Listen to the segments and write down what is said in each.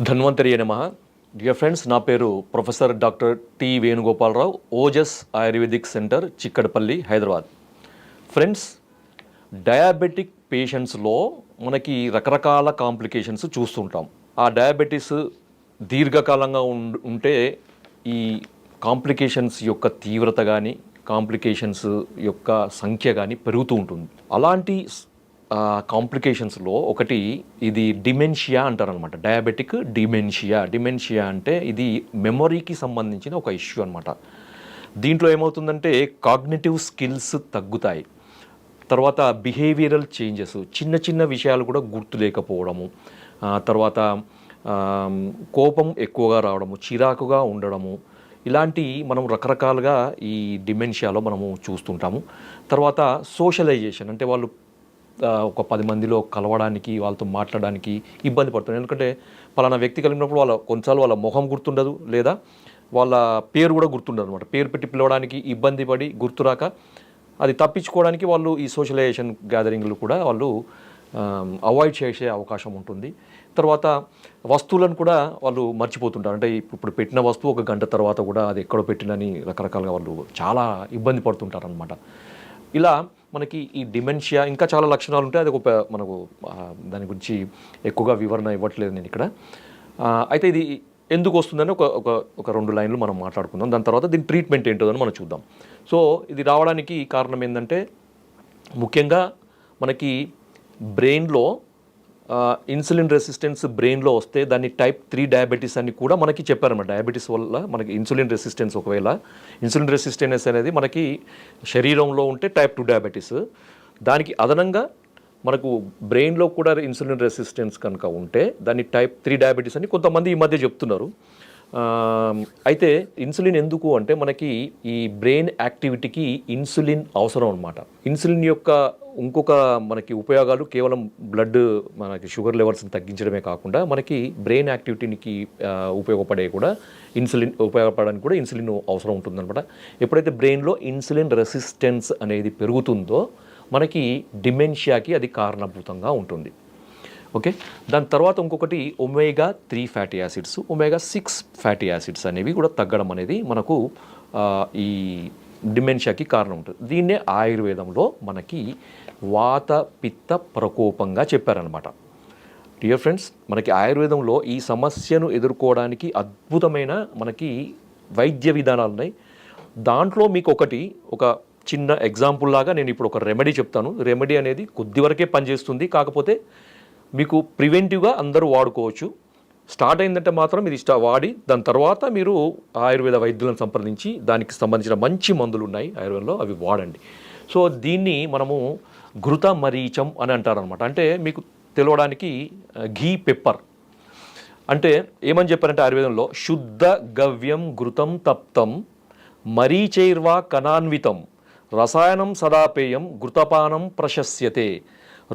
ధన్వంతరి నమః. Dear friends, నా పేరు professor doctor T Venugopala Rao, Ojas ayurvedic centre, Chikkadpally, Hyderabad. Friends, diabetic పేషెంట్స్లో మనకి రకరకాల కాంప్లికేషన్స్ చూస్తుంటాం. ఆ డయాబెటీస్ దీర్ఘకాలంగా ఉంటే ఈ కాంప్లికేషన్స్ యొక్క తీవ్రత కానీ కాంప్లికేషన్స్ యొక్క సంఖ్య కానీ పెరుగుతూ ఉంటుంది. అలాంటి కాంప్లికేషన్స్లో ఒకటి ఇది డిమెన్షియా అంటారనమాట. డయాబెటిక్ డిమెన్షియా అంటే ఇది మెమొరీకి సంబంధించిన ఒక ఇష్యూ అనమాట. దీంట్లో ఏమవుతుందంటే కాగ్నిటివ్ స్కిల్స్ తగ్గుతాయి. తర్వాత బిహేవియరల్ చేంజెస్, చిన్న చిన్న విషయాలు కూడా గుర్తు లేకపోవడము, తర్వాత కోపం ఎక్కువగా రావడము, చిరాకుగా ఉండడము, ఇలాంటి మనం రకరకాలుగా ఈ డిమెన్షియాలో మనము చూస్తుంటాము. తర్వాత సోషలైజేషన్ అంటే వాళ్ళు ఒక 10 మందిలో కలవడానికి, వాళ్ళతో మాట్లాడడానికి ఇబ్బంది పడుతున్నారు. ఎందుకంటే పలానా వ్యక్తి కలిగినప్పుడు కొన్నిసార్లు వాళ్ళ మొహం గుర్తుండదు, లేదా వాళ్ళ పేరు కూడా గుర్తుండదు అనమాట. పేరు పెట్టి పిలవడానికి ఇబ్బంది పడి గుర్తురాక అది తప్పించుకోవడానికి వాళ్ళు ఈ సోషలైజేషన్ గ్యాదరింగ్లు కూడా వాళ్ళు అవాయిడ్ చేసే అవకాశం ఉంటుంది. తర్వాత వస్తువులను కూడా వాళ్ళు మర్చిపోతుంటారు. అంటే ఇప్పుడు పెట్టిన వస్తువు ఒక గంట తర్వాత కూడా అది ఎక్కడో పెట్టినని రకరకాలుగా వాళ్ళు చాలా ఇబ్బంది పడుతుంటారు అనమాట. ఇలా మనకి ఈ డిమెన్షియా ఇంకా చాలా లక్షణాలు ఉంటాయి. అది ఒక మనకు దాని గురించి ఎక్కువగా వివరణ ఇవ్వట్లేదు నేను ఇక్కడ. అయితే ఇది ఎందుకు వస్తుందని ఒక 2 లైన్లు మనం మాట్లాడుకుందాం. దాని తర్వాత దీని ట్రీట్మెంట్ ఏంటో అని మనం చూద్దాం. సో ఇది రావడానికి కారణం ఏంటంటే ముఖ్యంగా మనకి బ్రెయిన్లో ఇన్సులిన్ రెసిస్టెన్స్ బ్రెయిన్లో వస్తే దాన్ని టైప్ 3 డయాబెటీస్ అని కూడా మనకి చెప్పారన్నమాట. డయాబెటీస్ వల్ల మనకి ఇన్సులిన్ రెసిస్టెన్స్, ఒకవేళ ఇన్సులిన్ రెసిస్టెన్స్ అనేది మనకి శరీరంలో ఉంటే టైప్ 2 డయాబెటీస్, దానికి అదనంగా మనకు బ్రెయిన్లో కూడా ఇన్సులిన్ రెసిస్టెన్స్ కనుక ఉంటే దాన్ని టైప్ 3 డయాబెటీస్ అని కొంతమంది ఈ మధ్య చెప్తున్నారు. అయితే ఇన్సులిన్ ఎందుకు అంటే మనకి ఈ బ్రెయిన్ యాక్టివిటీకి ఇన్సులిన్ అవసరం అనమాట. ఇన్సులిన్ యొక్క ఇంకొక మనకి ఉపయోగాలు కేవలం బ్లడ్ మనకి షుగర్ లెవెల్స్ని తగ్గించడమే కాకుండా మనకి బ్రెయిన్ యాక్టివిటీకి ఉపయోగపడే కూడా ఉపయోగపడడానికి కూడా ఇన్సులిన్ అవసరం ఉంటుందన్నమాట. ఎప్పుడైతే బ్రెయిన్లో ఇన్సులిన్ రెసిస్టెన్స్ అనేది పెరుగుతుందో మనకి డిమెన్షియాకి అది కారణభూతంగా ఉంటుంది. ఓకే, దాని తర్వాత ఇంకొకటి omega 3 fatty acids, omega 6 fatty acids అనేవి కూడా తగ్గడం అనేది మనకు ఈ డిమెన్షియాకి కారణం ఉంటుంది. దీన్నే ఆయుర్వేదంలో మనకి వాత పిత్త ప్రకోపంగా చెప్పారనమాట. డియర్ ఫ్రెండ్స్, మనకి ఆయుర్వేదంలో ఈ సమస్యను ఎదుర్కోవడానికి అద్భుతమైన మనకి వైద్య విధానాలు ఉన్నాయి. దాంట్లో మీకు ఒక చిన్న ఎగ్జాంపుల్ లాగా నేను ఇప్పుడు ఒక రెమెడీ చెప్తాను. రెమెడీ అనేది కొద్ది వరకే పనిచేస్తుంది, కాకపోతే మీకు ప్రివెంటివ్గా అందరూ వాడుకోవచ్చు. స్టార్ట్ అయిందంటే మాత్రం ఇది వాడి దాని తర్వాత మీరు ఆయుర్వేద వైద్యులను సంప్రదించి దానికి సంబంధించిన మంచి మందులు ఉన్నాయి ఆయుర్వేదంలో, అవి వాడండి. సో దీన్ని మనము ఘృత మరీచం అని అంటారనమాట. అంటే మీకు తెలవడానికి ఘీ పెప్పర్ అంటే ఏమని చెప్పారంటే ఆయుర్వేదంలో శుద్ధ గవ్యం ఘృతం తప్తం మరీచైర్వా కణాన్వితం రసాయనం సదాపేయం ఘృతపానం ప్రశస్యతే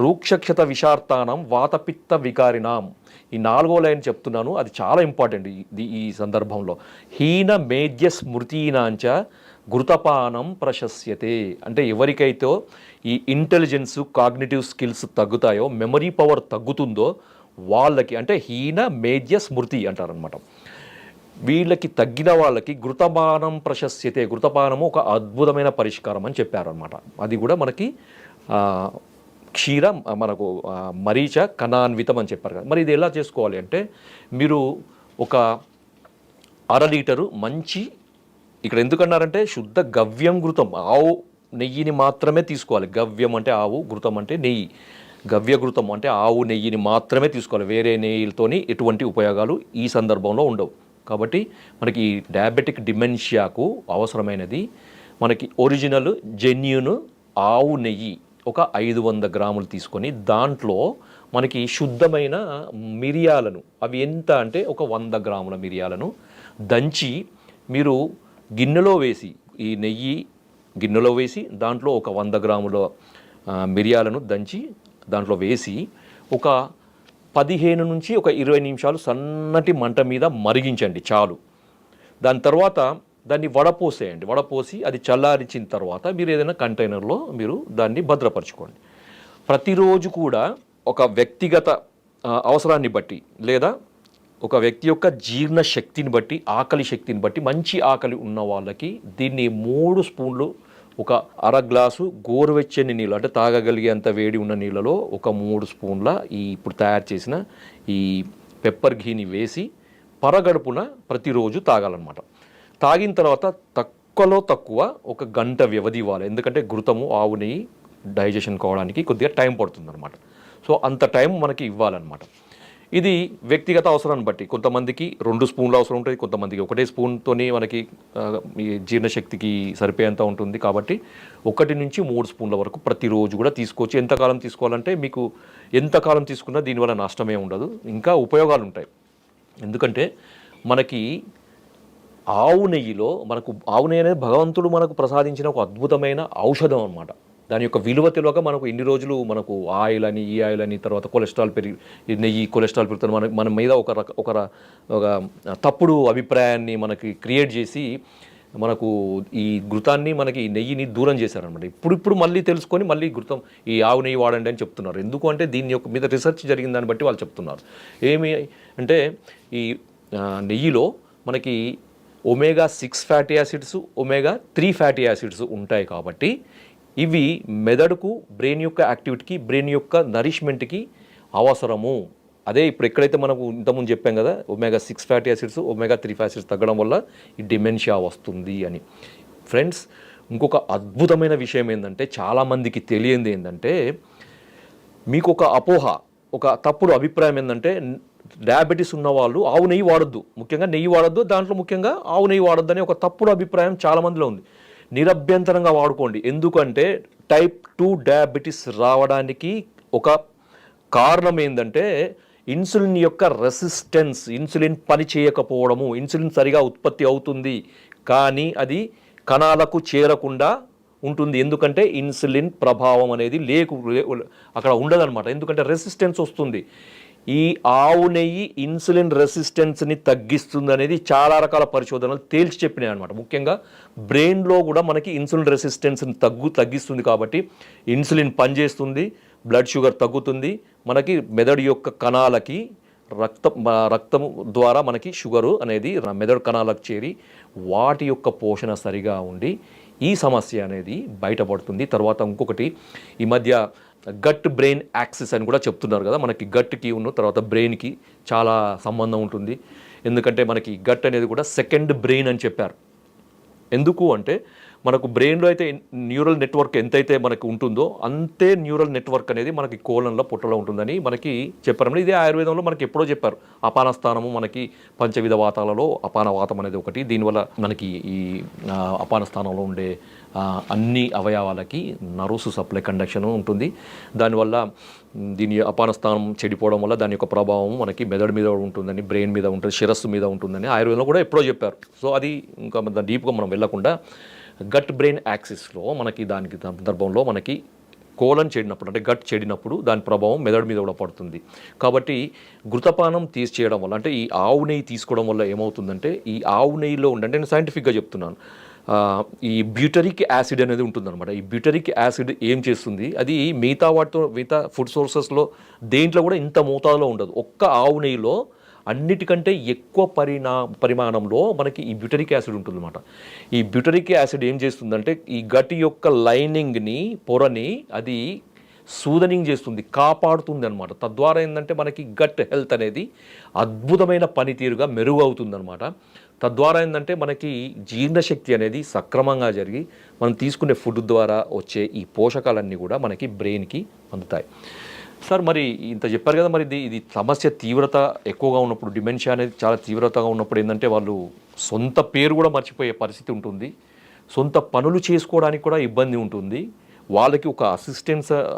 రూక్షక్షత విషార్తానం వాతపిత్త వికారినాం. ఈ 4వ లైన్ చెప్తున్నాను, అది చాలా ఇంపార్టెంట్ ఈ సందర్భంలో. హీన మేధ్య స్మృతీనాంచ ఘృతపానం ప్రశస్యతే అంటే ఎవరికైతే ఈ ఇంటెలిజెన్స్, కాగ్నిటివ్ స్కిల్స్ తగ్గుతాయో, మెమరీ పవర్ తగ్గుతుందో వాళ్ళకి, అంటే హీన మేధ్య స్మృతి అంటారనమాట, వీళ్ళకి తగ్గిన వాళ్ళకి ఘృతపానం ప్రశస్యతే, ఘృతపానము ఒక అద్భుతమైన పరిష్కారం అని చెప్పారనమాట. అది కూడా మనకి క్షీరం మనకు మరీచ కణాన్వితం అని చెప్పారు కదా. మరి ఇది ఎలా చేసుకోవాలి అంటే మీరు ఒక 1/2 లీటరు మంచి, ఇక్కడ ఎందుకన్నారంటే శుద్ధ గవ్యం ఘృతం, ఆవు నెయ్యిని మాత్రమే తీసుకోవాలి. గవ్యం అంటే ఆవు, ఘృతం అంటే నెయ్యి. గవ్య ఘృతం అంటే ఆవు నెయ్యిని మాత్రమే తీసుకోవాలి. వేరే నెయ్యిలతోని ఎటువంటి ఉపయోగాలు ఈ సందర్భంలో ఉండవు. కాబట్టి మనకి డయాబెటిక్ డిమెన్షియాకు అవసరమైనది మనకి ఒరిజినల్ జెన్యూన్ ఆవు నెయ్యి ఒక 500 గ్రాములు తీసుకొని దాంట్లో మనకి శుద్ధమైన మిరియాలను, అవి ఎంత అంటే ఒక 100 గ్రాముల మిరియాలను దంచి మీరు గిన్నెలో వేసి, ఈ నెయ్యి గిన్నెలో వేసి దాంట్లో ఒక 100 గ్రాముల మిరియాలను దంచి దాంట్లో వేసి ఒక 15 నుంచి 20 నిమిషాలు సన్నటి మంట మీద మరిగించండి చాలు. దాని తర్వాత దాన్ని వడపోసేయండి. వడపోసి అది చల్లారించిన తర్వాత మీరు ఏదైనా కంటైనర్లో మీరు దాన్ని భద్రపరచుకోండి. ప్రతిరోజు కూడా ఒక వ్యక్తిగత అవసరాన్ని బట్టి లేదా ఒక వ్యక్తి యొక్క జీర్ణ శక్తిని బట్టి, ఆకలి శక్తిని బట్టి మంచి ఆకలి ఉన్న వాళ్ళకి దీన్ని 3 స్పూన్లు ఒక అర గ్లాసు గోరువెచ్చని నీళ్ళు అంటే తాగగలిగేంత వేడి ఉన్న నీళ్ళలో ఒక 3 స్పూన్ల ఈ ఇప్పుడు తయారు చేసిన ఈ పెప్పర్ ఘీని వేసి పరగడుపున ప్రతిరోజు తాగాలన్నమాట. తాగిన తర్వాత తక్కువలో తక్కువ ఒక గంట వ్యవధి ఇవ్వాలి. ఎందుకంటే ఘృతము ఆవు నెయ్యి డైజెషన్ కావడానికి కొద్దిగా టైం పడుతుందన్నమాట. సో అంత టైం మనకి ఇవ్వాలన్నమాట. ఇది వ్యక్తిగత అవసరాన్ని బట్టి కొంతమందికి 2 స్పూన్లు అవసరం ఉంటుంది, కొంతమందికి 1 స్పూన్తోనే మనకి ఈ జీర్ణశక్తికి సరిపోయేంత ఉంటుంది. కాబట్టి 1 నుంచి 3 స్పూన్ల వరకు ప్రతిరోజు కూడా తీసుకోవచ్చు. ఎంతకాలం తీసుకోవాలంటే మీకు ఎంతకాలం తీసుకున్నా దీనివల్ల నష్టమే ఉండదు, ఇంకా ఉపయోగాలు ఉంటాయి. ఎందుకంటే మనకి ఆవు నెయ్యిలో ఆవు నెయ్యి అనేది భగవంతుడు మనకు ప్రసాదించిన ఒక అద్భుతమైన ఔషధం అన్నమాట. దాని యొక్క విలువ తెలియక మనకు ఇన్ని రోజులు మనకు ఆయిల్ అని ఈ ఆయిల్ అని తర్వాత కొలెస్ట్రాల్ నెయ్యి కొలెస్ట్రాల్ పెరుగుతుంది మన మీద ఒక తప్పుడు అభిప్రాయాన్ని మనకి క్రియేట్ చేసి మనకు ఈ ఘృతాన్ని మనకి నెయ్యిని దూరం చేశారనమాట. ఇప్పుడు మళ్ళీ తెలుసుకొని మళ్ళీ ఘృతం ఈ ఆవు నెయ్యి వాడండి అని చెప్తున్నారు. ఎందుకు అంటే దీని యొక్క మీద రీసెర్చ్ జరిగిన దాన్ని బట్టి వాళ్ళు చెప్తున్నారు. ఏమి అంటే ఈ నెయ్యిలో మనకి omega 6 fatty acids, omega 3 fatty acids ఉంటాయి. కాబట్టి ఇవి మెదడుకు బ్రెయిన్ యొక్క యాక్టివిటీకి, బ్రెయిన్ యొక్క నరిష్మెంట్కి అవసరము. అదే ఇప్పుడు ఎక్కడైతే మనకు ఇంతకుముందు చెప్పాం కదా, omega 6 fatty acids, omega 3 fatty acids తగ్గడం వల్ల ఈ డిమెన్షియా వస్తుంది అని. ఫ్రెండ్స్, ఇంకొక అద్భుతమైన విషయం ఏంటంటే చాలామందికి తెలియంది ఏంటంటే, మీకు ఒక అపోహ, ఒక తప్పుడు అభిప్రాయం ఏంటంటే డయాబెటీస్ ఉన్న వాళ్ళు ఆవు నెయ్యి వాడొద్దు, ముఖ్యంగా నెయ్యి వాడొద్దు, దాంట్లో ముఖ్యంగా ఆవు నెయ్యి వాడొద్దు అనే ఒక తప్పుడు అభిప్రాయం చాలామందిలో ఉంది. నిరభ్యంతరంగా వాడుకోండి. ఎందుకంటే టైప్ 2 డయాబెటీస్ రావడానికి ఒక కారణం ఏంటంటే ఇన్సులిన్ యొక్క రెసిస్టెన్స్, ఇన్సులిన్ పని చేయకపోవడము. ఇన్సులిన్ సరిగా ఉత్పత్తి అవుతుంది కానీ అది కణాలకు చేరకుండా ఉంటుంది. ఎందుకంటే ఇన్సులిన్ ప్రభావం అనేది అక్కడ ఉండదన్నమాట. ఎందుకంటే రెసిస్టెన్స్ వస్తుంది. ఈ ఆవు నెయ్యి ఇన్సులిన్ రెసిస్టెన్స్ని తగ్గిస్తుంది అనేది చాలా రకాల పరిశోధనలు తేల్చి చెప్పినాయి అనమాట. ముఖ్యంగా బ్రెయిన్లో కూడా మనకి ఇన్సులిన్ రెసిస్టెన్స్ని తగ్గిస్తుంది. కాబట్టి ఇన్సులిన్ పనిచేస్తుంది, బ్లడ్ షుగర్ తగ్గుతుంది, మనకి మెదడు యొక్క కణాలకి రక్తం ద్వారా మనకి షుగరు అనేది మెదడు కణాలకు చేరి వాటి యొక్క పోషణ సరిగా ఉండి ఈ సమస్య అనేది బయటపడుతుంది. తర్వాత ఇంకొకటి, ఈ మధ్య గట్ బ్రెయిన్ యాక్సిస్ అని కూడా చెప్తున్నారు కదా. మనకి గట్కి ఉన్న తర్వాత బ్రెయిన్కి చాలా సంబంధం ఉంటుంది. ఎందుకంటే మనకి గట్ అనేది కూడా సెకండ్ బ్రెయిన్ అని చెప్పారు. ఎందుకు అంటే మనకు బ్రెయిన్లో అయితే న్యూరల్ నెట్వర్క్ ఎంతైతే మనకు ఉంటుందో అంతే న్యూరల్ నెట్వర్క్ అనేది మనకి కోలంలో పొట్టలో ఉంటుందని మనకి చెప్పారు. ఇదే ఆయుర్వేదంలో మనకి ఎప్పుడో చెప్పారు. అపాన స్థానము మనకి పంచవిధ వాతాలలో అపాన వాతం అనేది ఒకటి. దీనివల్ల మనకి ఈ అపాన స్థానంలో ఉండే అన్ని అవయవాలకి నర్వ్స్ సప్లై కండక్షన్ ఉంటుంది. దానివల్ల దీని అపాన స్థానం చెడిపోవడం వల్ల దాని యొక్క ప్రభావం మనకి మెదడు మీద ఉంటుందని, బ్రెయిన్ మీద ఉంటుంది, శిరస్సు మీద ఉంటుందని ఆయుర్వేదంలో కూడా ఎప్పుడో చెప్పారు. సో అది ఇంకా డీప్గా మనం వెళ్ళకుండా గట్ బ్రెయిన్ యాక్సిస్లో మనకి దానికి సందర్భంలో మనకి కోలన్ చెడినప్పుడు అంటే గట్ చెడినప్పుడు దాని ప్రభావం మెదడు మీద కూడా పడుతుంది. కాబట్టి ఘృతపానం తీసేయడం వల్ల అంటే ఈ ఆవు నెయ్యి తీసుకోవడం వల్ల ఏమవుతుందంటే ఈ ఆవు నెయ్యిలో ఉండంటే నేను సైంటిఫిక్గా చెప్తున్నాను, ఈ బ్యూటరిక్ యాసిడ్ అనేది ఉంటుందన్నమాట. ఈ బ్యూటరిక్ యాసిడ్ ఏం చేస్తుంది, అది మిగతా ఫుడ్ సోర్సెస్లో దేంట్లో కూడా ఇంత మోతాదులో ఉండదు. ఒక్క ఆవు నెయ్యిలో అన్నిటికంటే ఎక్కువ పరిమాణంలో మనకి ఈ బ్యూటరిక్ యాసిడ్ ఉంటుందన్నమాట. ఈ బ్యూటరిక్ యాసిడ్ ఏం చేస్తుందంటే ఈ గట్ యొక్క లైనింగ్ని, పొరని అది సూదనింగ్ చేస్తుంది, కాపాడుతుంది అనమాట. తద్వారా ఏంటంటే మనకి గట్ హెల్త్ అనేది అద్భుతమైన పనితీరుగా మెరుగు అవుతుందన్నమాట. తద్వారా ఏంటంటే మనకి జీర్ణశక్తి అనేది సక్రమంగా జరిగి మనం తీసుకునే ఫుడ్ ద్వారా వచ్చే ఈ పోషకాలన్నీ కూడా మనకి బ్రెయిన్కి అందుతాయి. సార్, మరి ఇంత చెప్పారు కదా, మరి ఇది సమస్య తీవ్రత ఎక్కువగా ఉన్నప్పుడు, డిమెన్షియా అనేది చాలా తీవ్రతగా ఉన్నప్పుడు ఏంటంటే వాళ్ళు సొంత పేరు కూడా మర్చిపోయే పరిస్థితి ఉంటుంది, సొంత పనులు చేసుకోవడానికి కూడా ఇబ్బంది ఉంటుంది. వాళ్ళకి ఒక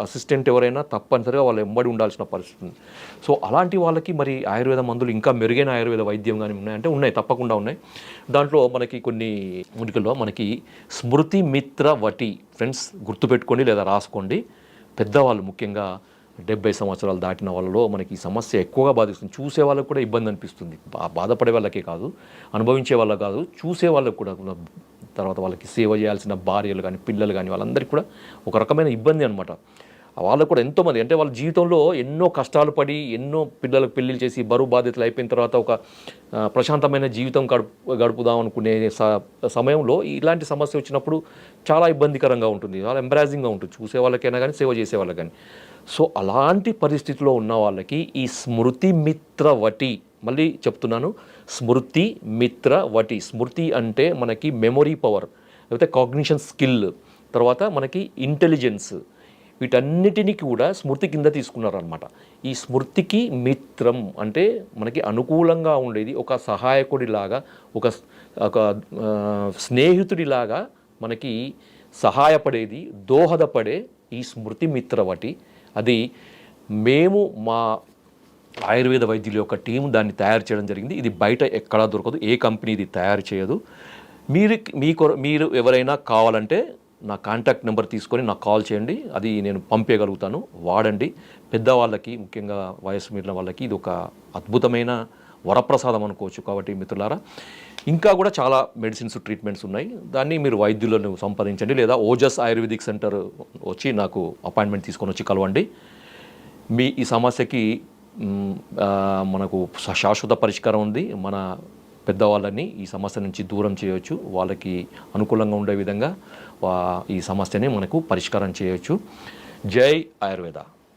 అసిస్టెంట్ ఎవరైనా తప్పనిసరిగా వాళ్ళు ఎంబడి ఉండాల్సిన పరిస్థితి ఉంది. సో అలాంటి వాళ్ళకి మరి ఆయుర్వేద మందులు ఇంకా మెరుగైన ఆయుర్వేద వైద్యం కానీ ఉన్నాయంటే ఉన్నాయి, తప్పకుండా ఉన్నాయి. దాంట్లో మనకి కొన్ని మూలికల్లో మనకి స్మృతి మిత్ర వటి, ఫ్రెండ్స్ గుర్తుపెట్టుకోండి లేదా రాసుకోండి. పెద్దవాళ్ళు ముఖ్యంగా 70 సంవత్సరాలు దాటిన వాళ్ళలో మనకి ఈ సమస్య ఎక్కువగా బాధిస్తుంది. చూసే వాళ్ళకు కూడా ఇబ్బంది అనిపిస్తుంది. బాధపడే వాళ్ళకే కాదు, అనుభవించే వాళ్ళకి కాదు, చూసే వాళ్ళకు కూడా, తర్వాత వాళ్ళకి సేవ చేయాల్సిన భార్యలు కానీ పిల్లలు కానీ వాళ్ళందరికీ కూడా ఒక రకమైన ఇబ్బంది అనమాట. వాళ్ళకు కూడా ఎంతోమంది అంటే వాళ్ళ జీవితంలో ఎన్నో కష్టాలు పడి ఎన్నో పిల్లలకు పెళ్ళిళ్ళు చేసి బరువు బాధ్యతలు అయిపోయిన తర్వాత ఒక ప్రశాంతమైన జీవితం గడుపుదాం అనుకునే సమయంలో ఇలాంటి సమస్య వచ్చినప్పుడు చాలా ఇబ్బందికరంగా ఉంటుంది, చాలా ఎంబరాజింగ్గా ఉంటుంది చూసే వాళ్ళకైనా కానీ సేవ చేసే వాళ్ళకి కానీ. సో అలాంటి పరిస్థితిలో ఉన్న వాళ్ళకి ఈ స్మృతి మిత్ర వటి, మళ్ళీ చెప్తున్నాను, స్మృతి మిత్ర వటి. స్మృతి అంటే మనకి మెమొరీ పవర్, లేకపోతే కాగ్నిషన్ స్కిల్, తర్వాత మనకి ఇంటెలిజెన్స్, వీటన్నిటినీ కూడా స్మృతి కింద తీసుకున్నారనమాట. ఈ స్మృతికి మిత్రం అంటే మనకి అనుకూలంగా ఉండేది, ఒక సహాయకుడిలాగా, ఒక స్నేహితుడిలాగా మనకి సహాయపడేది, దోహదపడే ఈ స్మృతి మిత్రవటి. అది మేము మా ఆయుర్వేద వైద్యుల యొక్క టీం దాన్ని తయారు చేయడం జరిగింది. ఇది బయట ఎక్కడా దొరకదు, ఏ కంపెనీ ఇది తయారు చేయదు. మీరు ఎవరైనా కావాలంటే నా కాంటాక్ట్ నెంబర్ తీసుకొని నాకు కాల్ చేయండి, అది నేను పంపేయగలుగుతాను. వాడండి. పెద్దవాళ్ళకి, ముఖ్యంగా వయసు మీరిన వాళ్ళకి ఇది ఒక అద్భుతమైన వరప్రసాదం అనుకోవచ్చు. కాబట్టి మిత్రులారా, ఇంకా కూడా చాలా మెడిసిన్స్, ట్రీట్మెంట్స్ ఉన్నాయి. దాన్ని మీరు వైద్యులను సంప్రదించండి, లేదా ఓజస్ ఆయుర్వేదిక్ సెంటర్ వచ్చి నాకు అపాయింట్మెంట్ తీసుకొని వచ్చి కలవండి. మీ ఈ సమస్యకి మనకు శాశ్వత పరిష్కారం ఉంది. మన పెద్దవాళ్ళని ఈ సమస్య నుంచి దూరం చేయవచ్చు, వాళ్ళకి అనుకూలంగా ఉండే విధంగా ఈ సమస్యని మనకు పరిష్కారం చేయవచ్చు. జై ఆయుర్వేద.